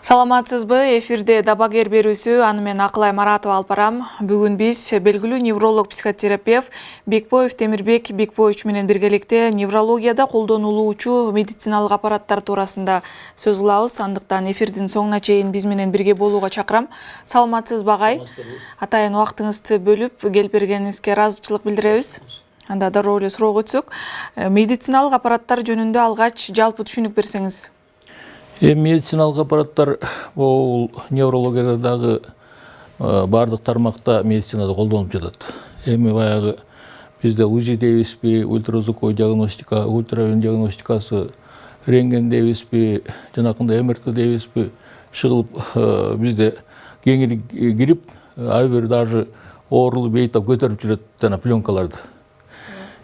Саламатсызбы, эфирде дабагер берүүсү, аны мен Акылай Маратова алып барам. Бүгүн биз белгилүү невролог психотерапевт Бекбоев Темирбек Бекбоевич менен биргеликте неврологияда колдонулуучу медициналык аппараттар туурасында сөз кылабыз. Андыктан эфирдин соңуна чейин биз менен бирге болууга чакырам. Саламатсызбы агай? Атайын убактыңызды бөлүп келип бергениңизге ыраазычылык билдиребиз. Анда дароо эле суроого өтсөк, медициналык аппараттар жөнүндө алгач жалпы түшүнүк берсеңиз. Медициналык аппараттар бул неврологиядагы бардык тармакта медицинада колдонулуп жатат. Эми баягы бизде УЗИ дейбизби, ультразвуковой диагностика, ультравиолет диагностикасы, рентген дейбизби, жанакындай МРТ дейбизби, чыгылып бизде кеңири кирип, ар бир даже оорулуу бейтап көтөрүп жүрөт жана пленкаларды.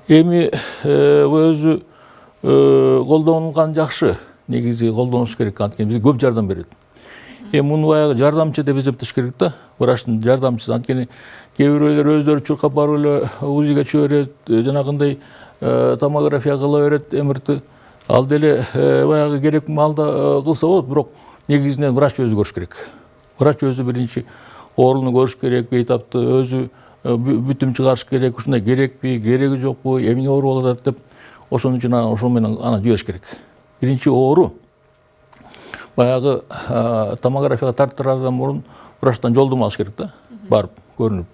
Эми өзү колдонулган жакшы. Негизи колдонуш керек, анткени бизге көп жардам берет. Муну баягы жардамчы деп эсептеш керек да, врачтын жардамчысы. Анткени кээ бирөөлөр өздөрү чуркап барып эле УЗИге чыга берет, жанагындай томография кыла берет, МРТ. Ал деле баягы керек маалда кылса болот, бирок негизинен врач өзү көрүш керек. Врач өзү биринчи ооруну көрүш керек, бейтапты өзү бүтүм чыгарыш керек, ушундай керекпи, кереги жокпу, эмне оору болуп атат деп, ошон үчүн ошол менен аны жибериш керек. Биринчи оору баягы томографияга тарттырардан мурун врачтан жолдомо алыш керек да, барып көрүнүп.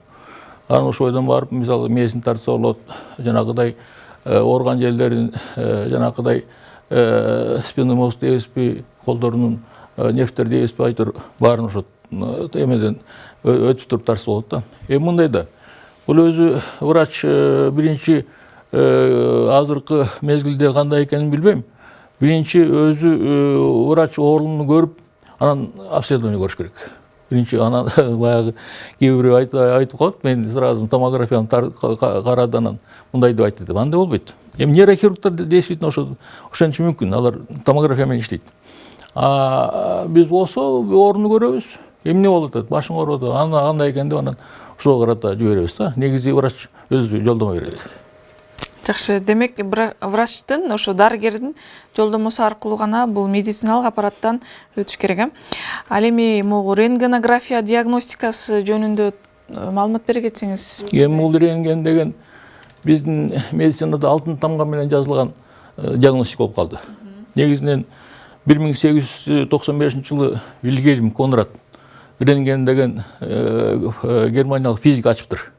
Анан ошол бойдон барып, мисалы мээсин тартса болот, жанагыдай орган жерлерин, жанагыдай спинной мозг дейбизби, колдорунун нервтер дейбизби, айтор баарын ошо эмеден өтүп туруп тартса болот да. Мындай да, бул өзү врач биринчи азыркы мезгилде кандай экенин билбейм. Биринчи өзү врач ооруну көрүп, анан обследование көрүш керек. Биринчи анан баягы кээ бирөө айтып калат, мен сразу томографияны карады, анан мындай деп айтты деп. Андай болбойт. Эми нейрохирургтар действительно ошентиши мүмкүн, алар томография менен иштейт. Биз болсо ооруну көрөбүз, эмне болуп атат, башың ооруп атат, андай экен деп анан ошого карата жиберебиз да. Негизи врач өзү жолдомо берет. Жакшы, демек врачтын, ошо дарыгердин жолдомосу аркылуу гана бул медициналык аппараттан өтүш керек. Ал эми могу рентгенография диагностикасы жөнүндө маалымат бере кетсеңиз. Эми бул рентген деген биздин медицинада алтын тамга менен жазылган диагностика болуп калды. Негизинен 1895-жылы Вильгельм Конрад рентген деген германиялык физик ачыптыр.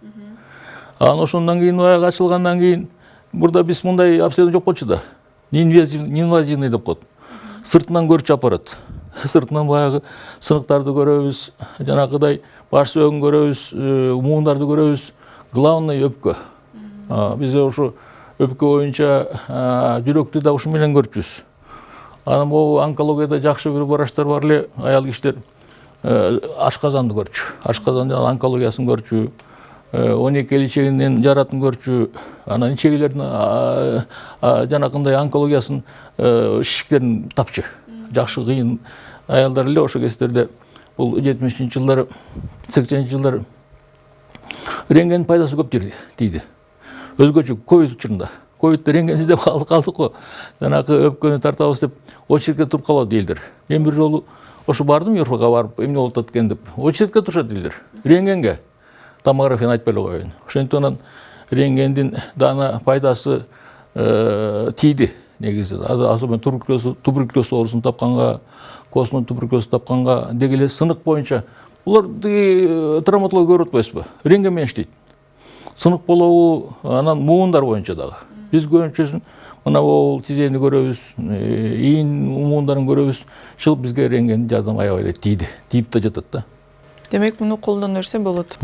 Анан ошондон кийин баягы ачылгандан кийин бурда биз мындай обследование жок болчу да. Неинвазивный деп коет. Сыртынан көрчү аппарат. Сыртынан баягы сыныктарды көрөбүз, жанагыдай баш сөөгүн көрөбүз, муундарды көрөбүз. Главный өпкө. Биз ошо өпкө боюнча жүрөктү да ушу менен көрчүбүз. Анан бул онкологияда жакшы бир врачтар бар эле, аял кишилер ашказанды көрчү. Ашказандын онкологиясын көрчү. 12 ичегинен жаратын көрчү, анан ичегилердин жанакындай онкологиясын шишиктерин тапчы. Жакшы кыйын аялдар эле ошо кездерде бул 70-жылдары, 80-жылдары рентгендин пайдасы көп тийди. Өзгөчө ковид учурунда. Ковидте рентген издеп калдык го. Жанакы өпкөнү тартабыз деп очередке туруп калат дейлдер. Мен бир жолу ошо бардым, Юрфага барып, эмне болуп атат экен деп. Очередке турушат дейлдер. Рентгенге. Томографияны айтпай эле коеюн. Ошентип анан рентгендин дана пайдасы тийди негизи. Особенно туберкулез оорусун тапканга, костный туберкулез тапканга, деги эле сынык боюнча. Булар травматология көрүп атпайсызбы? Рентген менен иштейт. Сынык болобу, анан муундар боюнча дагы. Биз көбүнчөсүн мына бул тизени көрөбүз, ийин муундарын көрөбүз. Чылып бизге рентгендин жардамы аябай эле тийди. Тийип да жатат да. Демек, муну колдоно берсе болот.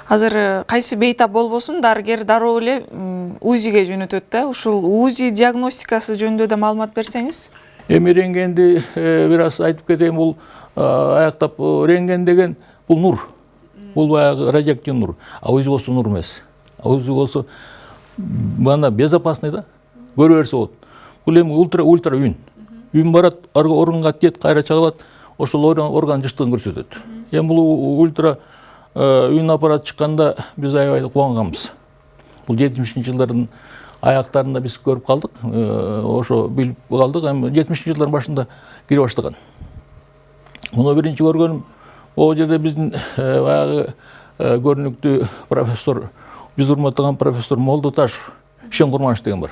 Азыр кайсы бейтап болбосун, дарыгер дароо эле УЗИге жөнөтөт да. Ушул УЗИ диагностикасы жөнүндө да маалымат берсеңиз. Эми рентгенди бир аз айтып кетейин, бул аяктап рентген деген бул нур. Бул баягы радиоактивный нур. УЗИ болсо нур эмес. УЗИ болсо мана безопасный да. Көрө берсе болот. Бул эми ультра үн. Үн барат, органга тиет, кайра чагылат. Ошол орган жыштыгын көрсөтөт. Эми бул ультра үн аппарат чыкканда биз аябай кубанганбыз. Бул 70-жылдардын аяктарында биз көрүп калдык. Ошо билип калдык. Эми 70-жылдардын башында кире баштаган. Муну биринчи көргөнүм ол жерде биздин баягы көрүнүктүү профессор, биз урматтаган профессор Молдоташев Шен Курманович деген бар.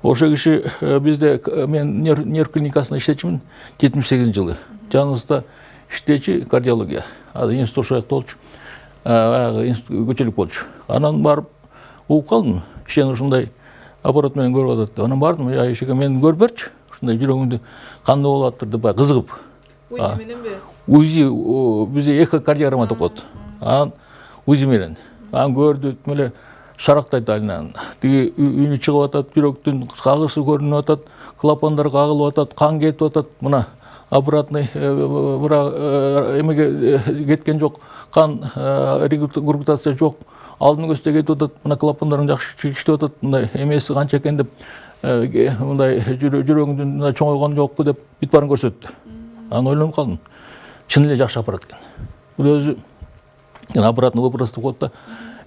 Ошо киши бизде, мен нерв клиникасында иштечимин 78-жылы. Жаныбызда иштечи кардиология. Азыр институт ошол жакта болчу. Көчөлүк болчу. Анан барып угуп калдым. Шен ушундай аппарат менен көрүп атат деп. Анан бардым, Ишеке мени көрүп берчи. Ушундай жүрөгүмдү кандай болуп атыр деп кызыгып. УЗИ мененби? УЗИ бизде эхокардиограмма деп коет. Анан УЗИ менен. Анан көрдү эле шарактайт алынан. Тиги үнү чыгып атат, жүрөктүн кагышы көрүнүп атат, клапандар кагылып атат, кан кетип атат. Мына обратный эмеге кеткен жок, кан регургитация жок. Алдын көстө кетип атат, мына клапандарын жакшы иштеп атат. Мындай эмеси канча экен деп, мындай жүрөгүңдүн мындай чоңойгон жокпу деп бүт баарын көрсөттү. Анан ойлонуп калдым. Чын эле жакшы аппарат экен. Бул өзү обратный вопрос деп коет да,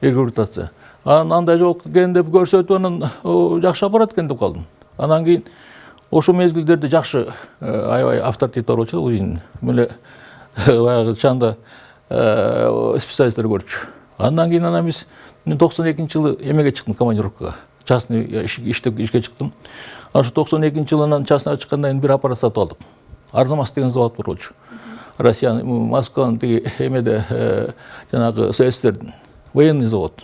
регургитация. Анан андай жок экен деп көрсөтүп, анан жакшы аппарат экен деп калдым. Анан кийин ошо мезгилдерде жакшы аябай авторитет бар болчу да УЗИнин. Эле баягы чанда специалисттер көрчү. Андан кийин биз 92-жылы эмеге чыктым, командировкага. Частный ишке чыктым. Ошо 92-жылы частныйга чыккандан кийин бир аппарат сатып алдык. Арзамас деген завод бар болчу. Россия, Москванын тиги эмеде жанагы СССРдин военный завод.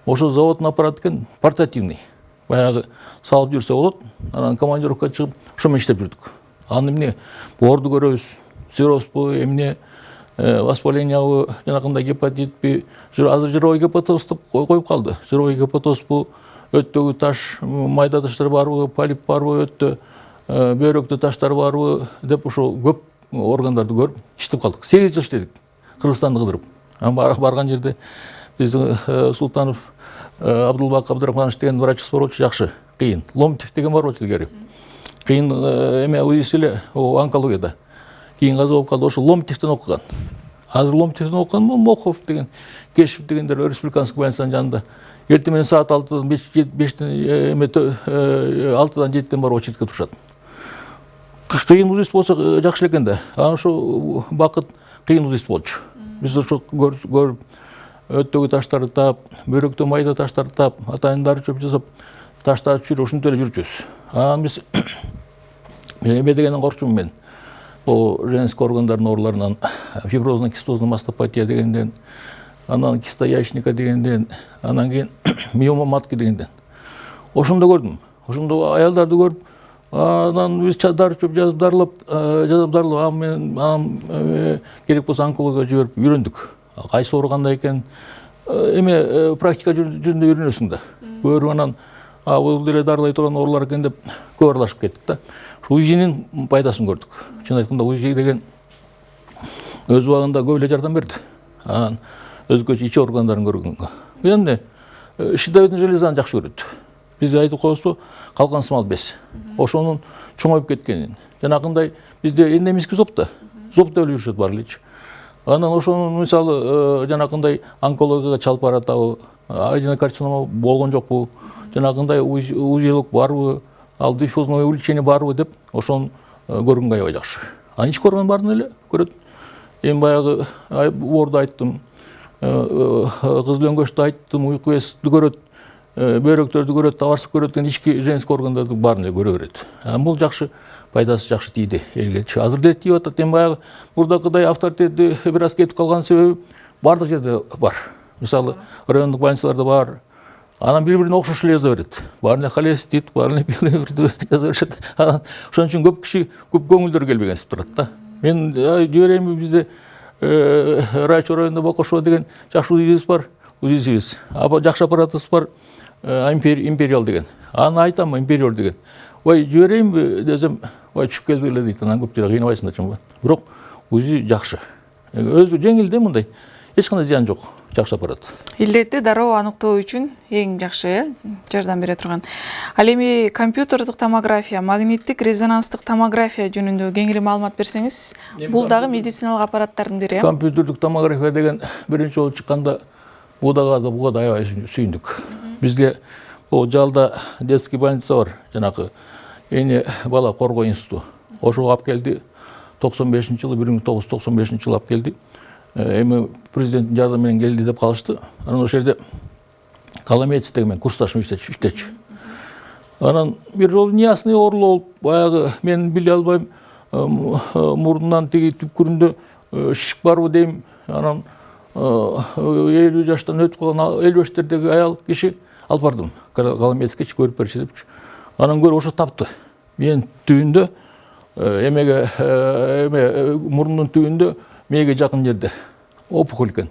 Ошо заводдун аппараты экен, портативный. Баягы салып жүрсө болот. Анан командировкага чыгып, ошо менен иштеп жүрдүк. Аны эмне боорду көрөбүз, циррозбу, эмне воспалениябы, жанагындай гепатитпи, азыр жировой гепатоз деп коюп калды. Жировой гепатозбу, өттөгү таш, майда таштар барбы, полип барбы, өттө, бөйрөктө таштар барбы деп ошо көп органдарды көрүп иштеп калдык. 8 жыл иштедик. Кыргызстанды кыдырып. Анан барган жерде биздин Султанов Абдулбак Абдурахманович деген врачыбыз бар болчу, жакшы, кыйын. Ломтев деген бар болчу илгери. Кыйын эме УЗИ эле онкологияда. Кийин каза болуп калды, ошо Ломтевден окуган. Азыр Ломтевден окуган Мохов деген, Кешев дегендер республиканский больницанын жанында. Эртең менен саат 6-дан 6-дан 7-ден барып очередке турушат. Кыйын УЗИ болсо жакшы экен да. Анан ошо бакыт кыйын УЗИ болчу. Биз ошо көрүп өттөгү таштарды таап, бөйрөктө майда таштарды таап, атайын дары чөп жасап, таштарды чүйрүп, ушинтип эле жүрчүбүз. Анан биз эме дегенден коркчумун мен. Бул женский органдардын ооруларынан, фиброзно-кистозный мастопатия дегенден, анан киста яичника дегенден, анан кийин миома матки дегенден. Ошондо көрдүм. Ошондо аялдарды көрүп, анан биз дары чөп жазып дарылап, анан керек болсо онкологияга жиберип үйрөндүк. Кайсы оору кандай экен, эме практика жүзүндө үйрөнөсүң да. Көрүп анан бул деле дарылай турган оорулар экен деп көп аралашып кеттик да. УЗИнин пайдасын көрдүк. Чын айтканда УЗИ деген өз убагында көп эле жардам берди. Анан өзгөчө ич органдарын көргөнгө. Эмне щитовидный железаны жакшы көрөт. Бизде айтып коебузбу, калкан сымал без. Ошонун чоңоюп кеткенин. Жанагындай бизде эндемический зоб да. Зоб деп эле жүрүшөт баары элечи. Анан ошонун мисалы жанагындай онкологияга чалып баратабы, аденокарцинома болгон жокпу, жанагындай УЗИлик барбы, ал диффузное увеличение барбы деп ошону көргөнгө аябай жакшы. Анан ички орган баарын эле көрөт. Эми баягы боорду айттым, кызыл өңгөчтү айттым, уйку безди көрөт, бөйрөктөрдү көрөт, табарсык көрөт деген ички женский органдарды баарын эле көрө берет. Бул жакшы, пайдасы жакшы тийди элге. Азыр деле тийип атат. Эми баягы мурдакыдай авторитети бир аз кетип калган себеби бардык жерде бар. Мисалы, райондук больницаларда бар. Анан бири-бирине окшош эле жаза берет. Баарына холецистит, баарына пилорит жаза беришет. Анан ошон үчүн көп киши көп көңүлдөрү келбегенсип турат да. Мен жиберейинби, бизде Райчо районунда Бокошево деген жакшы УЗИбиз бар, УЗИбиз. Жакшы аппаратыбыз бар, Империал деген. Аны айтам, Империал деген. Ой, жиберейинби десем, ой, түшүп келди эле дейт. Анан көп жерге кыйнабайсың да чынбы. Бирок УЗИ жакшы. Өзү жеңил да мындай. Эч кандай зыян жок. Жакшы аппарат. Илдетти дароо аныктоо үчүн эң жакшы, жардам бере турган. Ал эми компьютердик томография, магниттик резонанстык томография жөнүндө кеңири маалымат берсеңиз, бул дагы медициналык аппараттардын бири. Компьютердик томография деген биринчи жолу чыкканда буга да аябай сүйүндүк. Бизге бул жалда детский больница бар, жанагы эне бала коргоо институту. Ошого алып келди. 95-жылы 1995-жылы алып келди. Эми президенттин жардамы менен келди деп калышты. Анан ошол жерде Коломеец деген курсташым иштечи. Анан бир жолу неясный оорулуу болуп, баягы мен биле албайм, мурдунан тиги түпкүрүндө шишик барбы дейм. Анан 50 жаштан өтүп калган 55-тердеги аял киши алып бардым. Коломеецке көрүп берчи депчи. Анан көрүп ошо тапты. Мен түбүндө мурдун түбүндө мээге жакын жерде опухоль экен.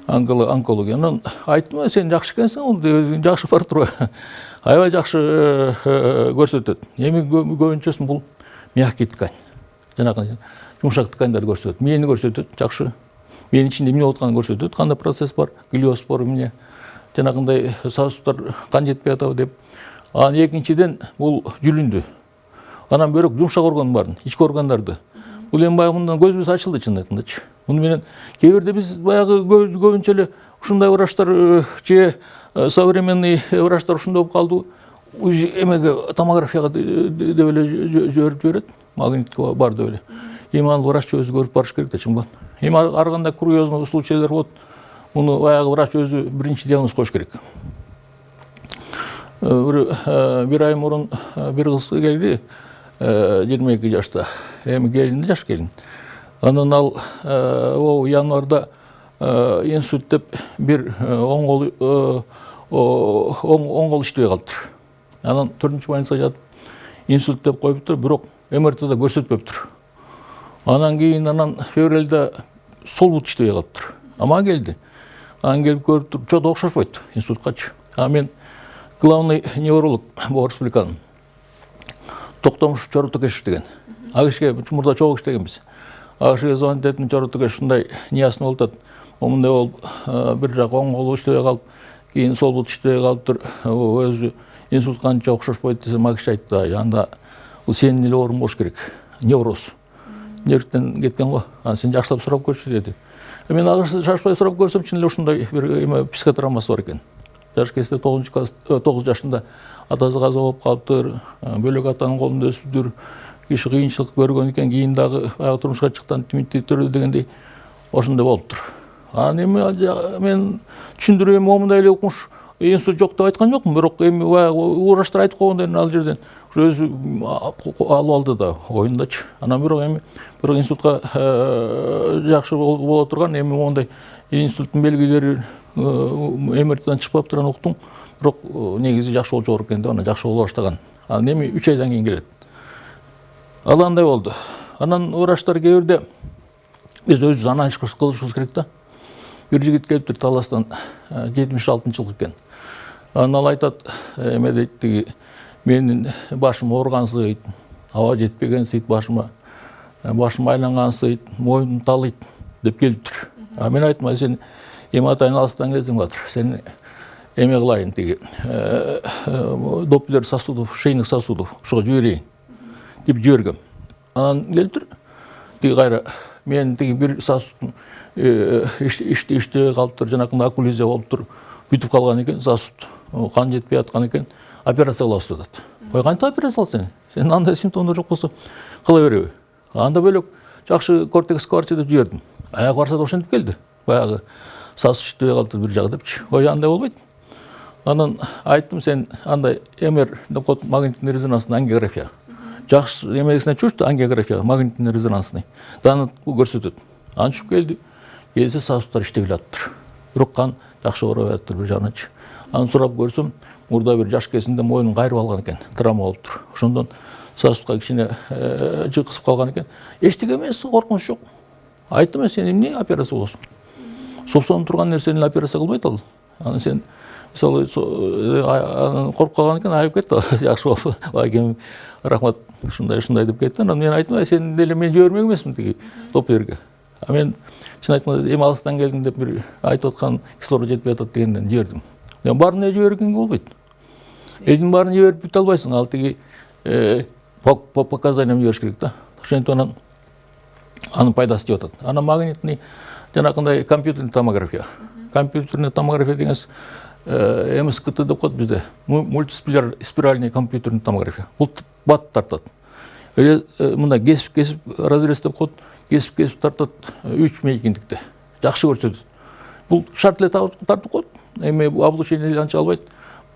Онкология. Анан айттым, сен жакшы экенсиң, өзүң жакшы барып турбайбы? Аябай жакшы көрсөтөт. Эми көбүнчөсүн бул мягкий ткань. Жанагы жумшак тканьдарды көрсөтөт. Мээни көрсөтөт, жакшы. Мээнин ичинде эмне болуп атканын көрсөтөт. Кандай процесс бар, глиоз бар, эмне. Жанагындай сосудтар кан жетпей атабы деп. Анан экинчиден бул жүлүндү. Анан бирок жумшак орган барын, ички органдарды. Бул эми баягы мындан көзүбүз ачылды чын айткандачы. Муну менен кээ бирде биз баягы көбүнчө эле ушундай врачтар же современный врачтар ушундай болуп калды. Эмеге томографияга деп эле жиберип, магнитка бар деп эле. Эми ал врач өзү көрүп барыш керек да, чынбы. Эми ар кандай курьезный случайлар болот. Муну баягы врач өзү биринчи диагноз коюш керек. Bir ay murun bir kız geldi, 22 yaşta. Hem gelin, yaş gelin. Onun al o yanvarda insult dep bir on kol işteye kaldır. Onun 4. bayınsa yatıp insult dep koyuptur, bирок MRT'da көрсөтпөптүр. Анан кийин февралда сол бут işteye kaldır. Ama geldi. Анан келип көрүп туруп, жок окшошпойт инсульткачы. А мен главный невролог бұл республиканың Токтомуш Чоротокеш деген. Ал кишиге мурда чогуу иштегенбиз. Ал кишиге звонить этип, Чоротокеш ушундай неясный болуп атат. Мындай болуп, бир жак оң колу иштебей калып, кийин сол бут иштебей калыптыр. Өзү инсульт канча окшошпойт десем, ал киши айтты, анда бул сенин эле оорун болуш керек. Невроз. Нервтен кеткен го. Анан сен жакшылап сурап көрчү деди. Мен ал киши шашпай сурап көрсөм, чын эле ушундай бир психотравмасы бар экен. Жаш кезде 9 жашында атасы каза болуп калыптыр, бөлөк атанын колунда өсүптүр, киши кыйынчылык көргөн экен, кийин дагы турмушка чыккан тимиттиктер дегендей ошондой болуптур. Анан эми мен түшүндүрөм, момундай эле укмуш инсульт жок деп айткан жокмун, бирок эми врачтар айтып койгондой ал жерден өзү алып алды да оюндачы. Анан бирок инсультка жакшы боло турган, эми мондай инсульттун белгилери МРТдан чыкпап турган уктум, бирок негизи жакшы болуп жогор экен деп, анан жакшы боло баштаган. Анан эми 3 айдан кийин келет. Ал андай болду. Анан врачтар кээ бирде биз өзүбүз анализ кылышыбыз керек да. Бир жигит келиптир Таластан, 76-жылкы экен. Анан ал айтат, эме дейт, тиги менин башым ооругансыйт, аба жетпегенсийт башыма, башым айлангансыйт, моюнум талыйт деп келиптир. А мен айттым, сен эми атайын алыстан келсең батыр, сен эме кылайын, тиги доплер сосудов, шейных сосудов, ошого жиберейин деп жибергем. Анан келиптир, тиги кайра мен тиги бир сосудтун иштебей калыптыр, жанакындай окклюзия болуптур, бүтүп калган экен сосуд, кан жетпей аткан экен, операция кылабыз деп атат. Ой, кантип операция кыласың? Сен андай симптомдор жок болсо кыла береби? Анда бөлөк жакшы кортекске барчы деп жибердим. Аяк барса да ошентип келди. Баягы сосуд иштебей калыптыр бир жагы депчи. Ой, андай болбойт. Анан айттым, сен андай МР деп коет, магнитный резонансный ангиография. Жакшы эмесине чучту, ангиография, магнитный резонансный. Даны көрсөтөт. Анан чуп келди. Келсе сосудтар иштебей атыптыр. Бирок кан жакшы барбай атыптыр бир жагыначы. Анан сурап көрсөм, мурда бир жаш кезинде моюнун кайрып алган экен, травма болуптур. Ошондон сосудка кичине жыкысып калган экен. Эчтеке эмес, коркунуч жок. Айттым, сен эмне операция болосуң? Сопсонуп турган нерсени операция кылбайт ал. Анан сен мисалы коркуп калган экен, айып кетти. Жакшы болду. Экен, рахмат, ушундай деп кетти. Анан мен айттым, сен деле мен жибермек эмесмин тиги доплерге. А мен чын айтканда эми алыстан келдим деп бир айтып аткан кислород жетпей атат дегенден жибердим. Мен баарын эле жибергенге болбойт. Элдин баарын жиберип бүтө албайсың, ал тиги по показаниям жибериш керек да. Ошентип анан анын пайдасы деп атат. Анан магнитный жанакындай компьютерный томография. Компьютерный томография дегенс МСКТ деп коет бизде. Мультиспиральный компьютерный томография. Бул бат тартат. мына кесіп разрез деп қойды, кесіп тартады 3 мейкіндікті. Жақсы көрсетеді. Бұл шарт эле тартып қойды. Эми облучение анча албайт.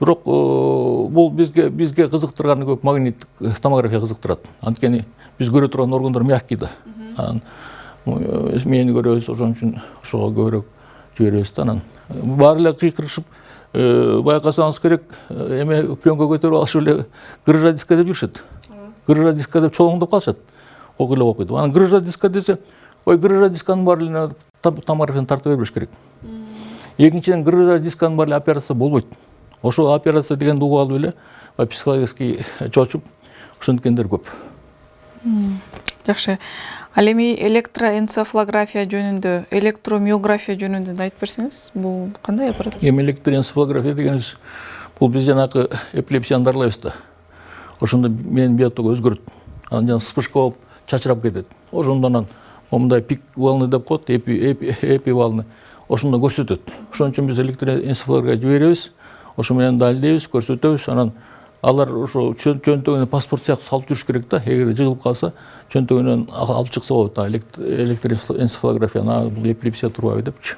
Бирок бул бизге кызыктырганы көп магниттик томография кызыктырат. Анткени биз көрө турган органдар мягкий да. Мени көрөбүз, ошон үчүн ошого көбүрөөк жиберебиз да. Анан баары эле кыйкырышып байкасаңыз керек, эме пленка көтөрүп алышып эле грыжа диска деп жүрүшөт. Грыжа диска деп чолоңдоп калышат. Окуйлап окуйт. Анан грыжа диска десе, грыжа дисканын баары эле томографияны тарта бербеш керек. Экинчиден грыжа дисканын баары эле операция болбойт. Ошо операция дегенди угуп алып эле психологический чочуп ошенткендер көп. Жакшы. Ал эми электроэнцефалография жөнүндө, электромиография жөнүндө да айтып берсеңиз, бул кандай аппарат? Эми электроэнцефалография дегенибиз бул биз жанакы эпилепсияны дарылайбыз да. Ошондо менин биоток өзгөрөт. Анан жана вспышка болуп чачырап кетет. Ошондон мындай пик волны деп коет, эпи волны. Ошондо көрсөтөт. Ошон үчүн биз электроэнцефалография жиберебиз. Ошо менен далилдейбиз, көрсөтөбүз. Анан алар ошо чөнтөгүнө паспорт сыяктуу салып жүрүш керек да. Эгер жыгылып калса, чөнтөгүнөн алып чыкса болот. Электроэнцефалография, бул эпилепсия турбайбы депчи.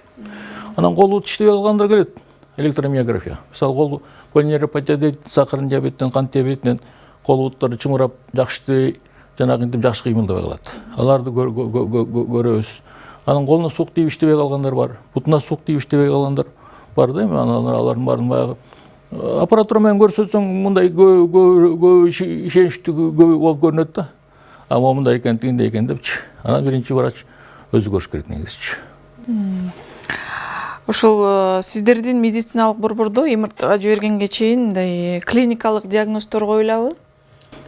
Анан колу иштебей калгандар келет. Электромиография. Мисалы колу полинейропатия дейт, сахарный диабеттен, кант диабетинен кол буттары чымырап, жакшы иштебей, жанагынтип жакшы кыймылдабай калат. Аларды көрөбүз. Анан колуна сук тийип иштебей калгандар бар. Бутуна сук тийип иштебей калгандар бар да. Алардын баарын баягы аппаратура менен көрсөтсөң, мындай көп ишеничтүү болуп көрүнөт да. Ама мындай экен, тигиндей экен депчи. Анан биринчи врач өзү көрүш керек негизичи. Ушул сиздердин медициналык борбордо МРТга жибергенге чейин мындай клиникалык диагноздор коюлабы?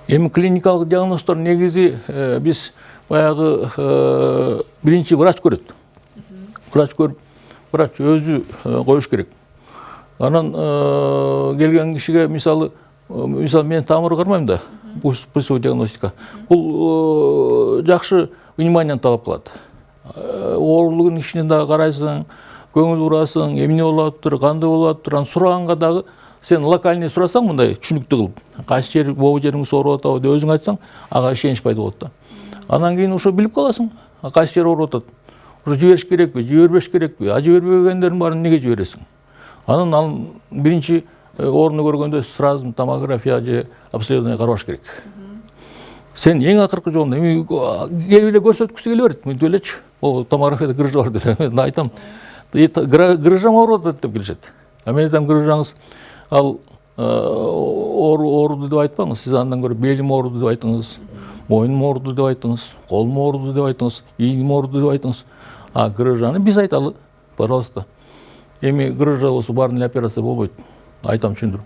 Эми клиникалык диагноздор негизи биз баягы биринчи врач көрөт. Врач көрүп, врач өзү коюш керек. Анан келген кишиге мисалы мен тамыр кармайм да, пульсовый диагностика. Бул жакшы внимание талап кылат. Оорулугун ишине дагы карайсың, көңүл урасың, эмне болуп атыптыр, кандай болуп атыптыр, анан сураганга дагы сен локальный сурасаң, мындай түшүнүктүү кылып, кайсы жер, могу жериңиз ооруп атабы деп өзүң айтсаң, ага ишенич пайда болот да. Анан кийин ошо билип каласың, кайсы жер ооруп атат. Ошо жибериш керекпи, жибербеш керекпи, жибербегендердин баарын эмнеге жибересиң? Анан биринчи орунду көргөндө сразу томография же обследование карабаш керек. Сен эң акыркы жолунда эми келип эле көрсөткүсү келе берет, мынтип элечи. Томографияда грыжа бар деп. Мен айтам, грыжам ооруп атат деп келишет. Мен айтам, грыжаңыз ал ооруду деп айтпаңыз, сиз андан көрө белим ооруду деп айтыңыз, мойнум ооруду деп айтыңыз, колум ооруду деп айтыңыз, ийним ооруду деп айтыңыз. Грыжаны биз айталы, пожалуйста. Эми грыжа болсо баарын эле операция болбойт. Айтам түшүндүрүп.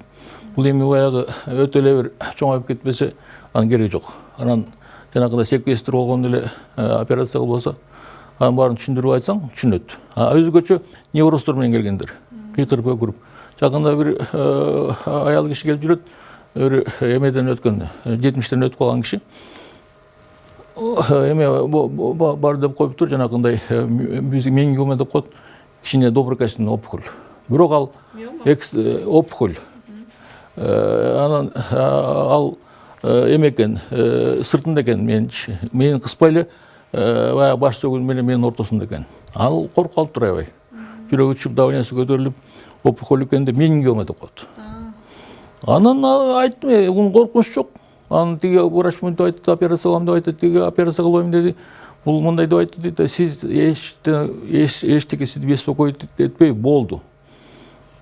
Бул эми баягы өтө эле бир чоңоюп кетпесе, анын кереги жок. Анан жанагыдай секвестр болгон эле операция кылбаса, анын баарын түшүндүрүп айтсаң, түшүнөт. Өзгөчө невростор менен келгендер. Кыйкырып өкүрүп. Жакында бир аял киши келип жүрөт. Бир эмеден өткөн, 70тен өтүп калган киши. Эме бар деп коюптур, жанагындай биз менингиома деп коет. Кичине доброкачественный опухоль. Бирок ал опухоль. Анан ал эме экен, сыртында экен, менин кыспай эле баягы баш сөгүн менен менин ортосунда экен. Ал коркуп калыптыр аябай. Жүрөгү түшүп, давлениясы көтөрүлүп, опухоль экен деп менингиома деп коет. Анан айттым, бунун коркунучу жок. Анан тиги врач мынтип айтты, операция кылам деп айтты, тиги операция кылбайм деди. Бул мындай деп айтты дейт, сиз эчтеке сизди беспокоить этпей болду.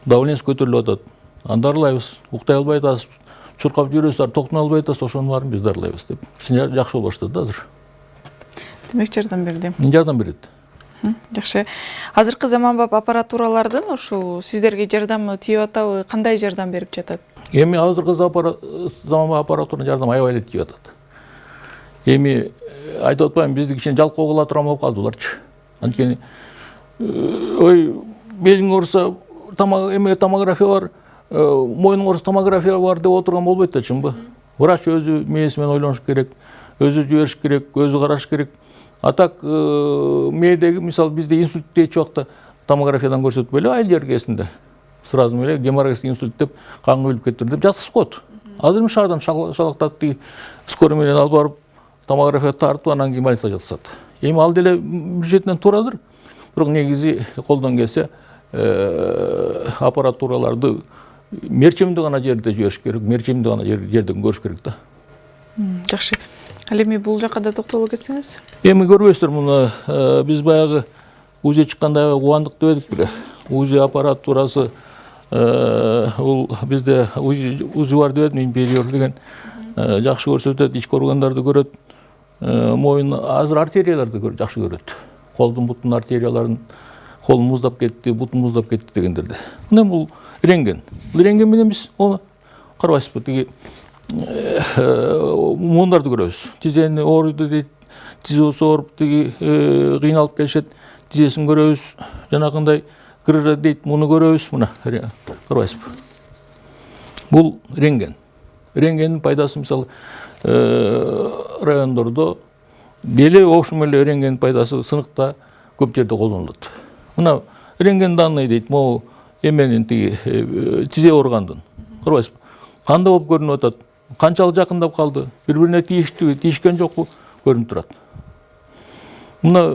Давлениясы көтөрүлүп атат. Аны дарылайбыз. Уктай албай атасыз, чуркап жүрөсүз, токтоно албай атасыз, ошонун баарын биз дарылайбыз деп. Кичине жакшы болуп баштады да азыр. Демек жардам берди. Жардам берет. Жакшы. Азыркы заманбап аппаратуралардын ушул сиздерге жардамы тийип атабы? Кандай жардам берип жатат? Эми азыркы заманбап аппаратуранын жардамы аябай эле тийип атат. Эми айтып атпайм, бизди кичине жалкоо кыла турган болуп калды буларчы. Анткени белиң ооруса томография бар, мойнуң ооруса томография бар деп отурган болбойт да, чынбы? Врач өзү мээси менен ойлонуш керек, өзү жибериш керек, өзү караш керек. А так мээдеги мисалы бизде инсульт эч убакта томографиядан көрсөтпөй эле айыл жер кезинде. Сразу эле геморрагический инсульт деп кан көбүлүп кетти деп жаткызып коет. Азыр эми шаардан шалактап скорый менен алып барып томография тартып анан кийин больницага жаткызат. Эми ал деле бир жетинен туурадыр. Бирок негизи колдон келсе аппаратураларды мерчемдүү гана жерде жибериш керек, мерчемдүү гана жерден көрүш керек да. Жакшы. Ал эми бул жакка да токтоло кетсеңиз. Эми көрбөйсүздөр муну биз баягы УЗИ чыкканда кубандык дебедик беле. УЗИ аппаратурасы бул бизде УЗИ бар дебедим, империор деген жакшы көрсөтөт, ички органдарды көрөт. Моюн азыр артерияларды жакшы көрөт. Колдун бутун артерияларын кол муздап кетти, бутун муздап кетти дегендерди. Мына бул рентген. Бул рентген менен биз ону карабайсызбы, тиги мундарды көрөбүз. Тизени ооруйду дейт, тизеси ооруп тиги кыйналып келишет, тизесин көрөбүз. Жанагындай кырыры дейт, муну көрөбүз. Мына карабайсызбы. Бул рентген. Рентгендин пайдасы мисалы райондордо деле ошол эле рентген пайдасы сыныкта көп жерде колдонулат. Мына рентген данные дейт, могу эменин тиги тизе органдын. Карабайсызбы? Кандай болуп көрүнүп атат? Канчалык жакындап калды? Бири-бирине тийиштиби, тийишкен жокпу? Көрүнүп турат. Мына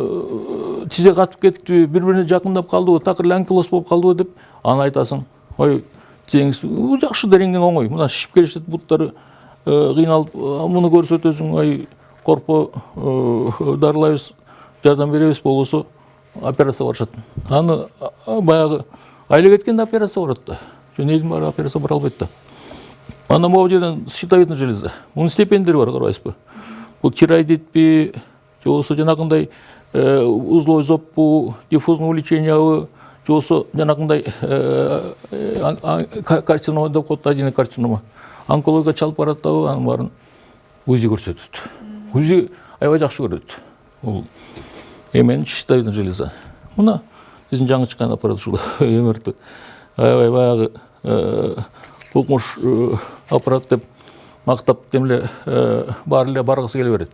тизе катып кеттиби, бири-бирине жакындап калдыбы, такыр анкилоз болуп калдыбы деп аны айтасың. Ой, теңиз жакшы да рентген оңой. Мына шишип келишет буттары кыйналып, муну көрсөтөсүң, ай корпо дарылайбыз, жардам беребиз, болбосо операция барышат. Аны баягы айла кеткенде операция барат да. Жөнөйдүн баары операция бара албайт да. Ана могу жерден щитовидный железа. Мунун степендери бар, карабайсызбы? Бул тироидитпи, же болбосо жанагындай узловой зобпу, диффузный увлечениябы, же болбосо жанагындай карцинома деп коет, аденокарцинома. Онкология чалып бараттабы, анын баарын УЗИ көрсөтөт. УЗИ аябай жакшы көрөт. Бул эменин щитовидный железа. Мына биздин жаңы чыккан аппарат ушул МРТ. Аябай баягы укмуш аппарат деп мактап демле баары эле баргысы келе берет.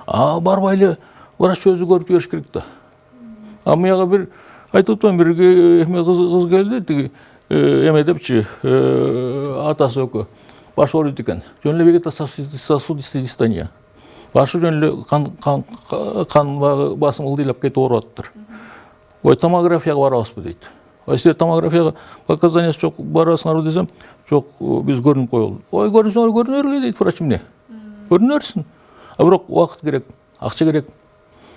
Барбай эле врач өзү көрүп жибериш керек да. Мияга бир айтып атпайм, бир эме кыз келди, тиги эме депчи, атасы экөө баш ооруйт экен. Жөн эле вегетососудистый дистония. Башы жөн эле кан басым ылдыйлап кетип ооруп атыптыр. Ой, томографияга барабызбы дейт. Силер томографияга показаниясы жок, барасыңарбы десем, жок, биз көрүнүп коелу. Ой, көрүнсөңөр көрүнө бергиле дейт врач эмне. Көрүнө берсин. Бирок убакыт керек, акча керек.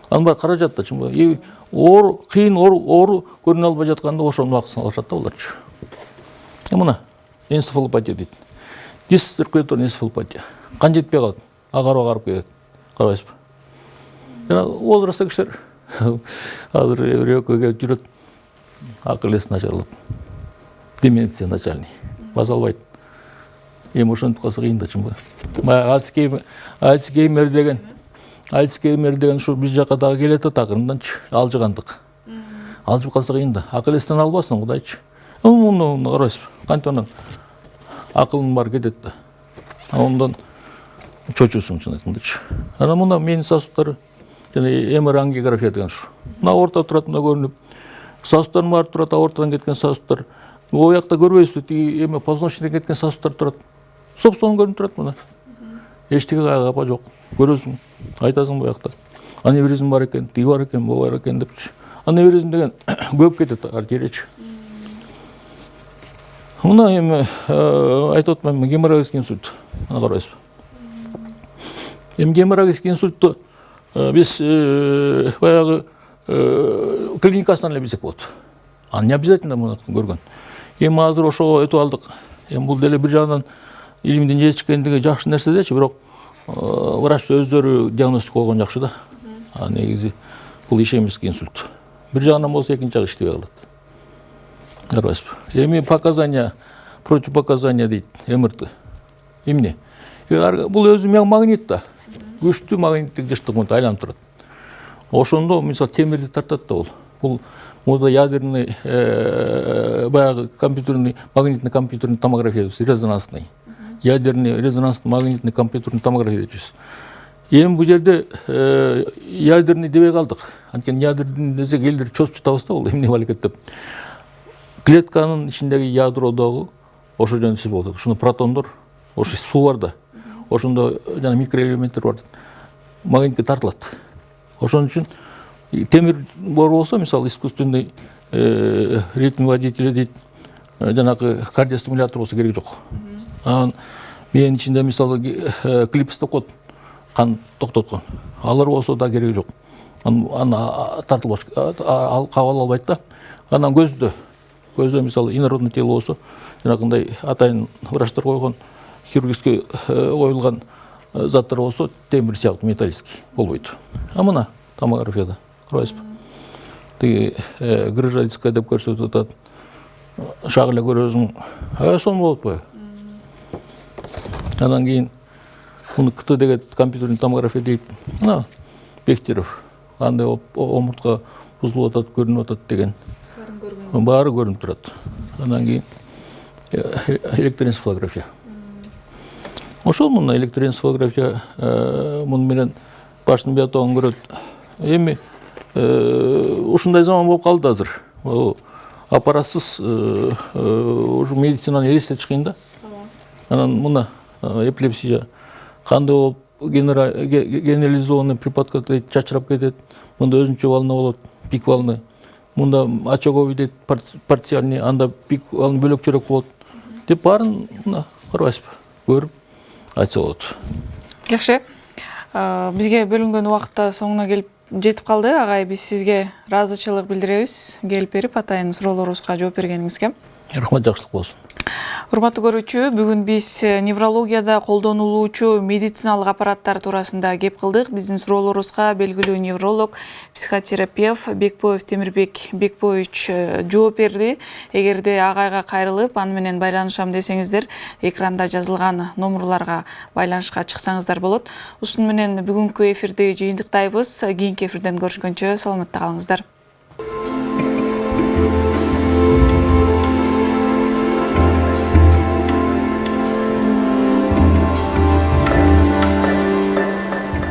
Анын баары каражат да, чынбы. Оор, кыйын оору көрүнө албай жатканда ошонун убактысын алышат да буларчы. Мына энцефалопатия дейт. Дисциркуляторный энцефалопатия. Кан жетпей калат, агарып кетет. Карабайсызбы? Жана возрастта кишилер азыр экөө келип жүрөт. Акыл эси начарлап. Деменция начальный. Баса албайт. Эми ошентип калса кыйын да, чынбы. Альцгеймер деген ушу биз жакка дагы келет да, акырынданчы алжыгандык. Алжып калса кыйын да. Акыл эстен албасын, кудайчы. Муну карабайсызбы? Кантип анан акылың бар кетет да. Ондан чочусуң, чын айткандачы. Анан мына менин сосудтары жана МР-ангиография деген ушу. Мына орто турат, мына көрүнүп. Сосудтар бар турат, ортадан кеткен сосудтар. О жакта көрбөйсүзбү, тиги эме позвоночниктен кеткен сосудтар турат. Собственно көрүнүп турат мына. Эчтеге кайгапа жок. Көрөсүң, айтасың бу жакта. Аневризм бар экен, тиги бар экен, бу бар экен депчи. Аневризм деген көп кетет артериячы. Мына эми айтып атпаймынбы, геморрагический инсульт. Аны карабайсызбы? Эми геморрагический инсультту биз баягы клиникасынан эле билсек болот. Не обязательно муну көргөн. Эми азыр ошого өтүп алдык. Эми бул деле бир жагынан илимдин жетишкендиги жакшы нерсе дечи, бирок врач өздөрү диагностика койгон жакшы да. Негизи бул ишемический инсульт. Бир жагынан болсо экинчи жагы иштебей калат. Карабайсызбы? Эми показания, противопоказания дейт, МРТ. Эмне? Бул өзү магнит да. Күчтүү магниттик жыштык мынтип айланып турат. Ошондо мисалы темирди тартат да бул. Бул муда ядерный баягы компьютерный, магнитный компьютерный томография, резонансный. Ядерный резонансный магнитный компьютерный томография дейбиз. Эми бул жерде ядерный дебей калдык. Анткени ядерный десек элдер чочуп жатабыз да, бул эмне болуп кетет деп. Клетканын ичиндеги ядродогу ошо жөн болуп атат. Ушуну протондор, ошо суу бар да. Ошондо жана микроэлементтер бар. магнитке тартылат. Ошон үчүн темир бор болсо, мисалы искусственный ритм водитель дейт, жанагы кардиостимулятор болсо керек жок. Анан менин ичинде мисалы клипстокод кан токтоткон. Алар болсо да керек жок. Аны тартылбаш, кабыл албайт да. Анан көздө мисалы инородный тело болсо, жанагындай атайын врачтар койгон хирургический коюлган заттар болсо, темир сыяктуу металлический болбойт. А мына томографияда көрөсүзбү. Тиги грыжа диска деп көрсөтүп атат. Шак эле көрөсүң, сон болот го. Анан кийин муну КТ деген компьютерный томография дейт. Мына Бехтерев кандай омуртка бузулуп атат, көрүнүп атат деген. Баары көрүнүп турат. Анан кийин электроэнцефалография. Ошол мына электроэнцефалография муну менен баштын биотогун көрөт. Эми ушундай заман болуп калды азыр. Аппаратсыз ушу медицинаны элестетиш кыйын да. Анан мына эпилепсия кандай болуп генерализованный припадка дейт, чачырап кетет. Мында өзүнчө волна болот, пик волны. Мында очаговый дейт, парциальный, анда пик волны бөлөкчөрөөк болот. Деп баарын мына карабайсызбы, көрүп айтса болот. Жакшы. Бизге бөлүнгөн убакытта соңуна келип жетип калды. Агай, биз сизге ыраазычылык билдиребиз. Келип берип атайын суроолорубузга жооп бергениңизге. Рахмат, жакшылык болсун. Урматтуу көрүүчү, бүгүн биз неврологияда колдонулуучу медициналык аппараттар туурасында кеп кылдык. Биздин суроолорубузга белгилүү невролог, психотерапевт Бекбоев Темирбек Бекбоевич жооп берди. Эгерде агайга кайрылып, аны менен байланышам десеңиздер, экранда жазылган номерларга байланышка чыксаңыздар болот. Ушуну менен бүгүнкү эфирди жыйынтыктайбыз. Кийинки эфирден көрүшкөнчө саламатта калыңыздар.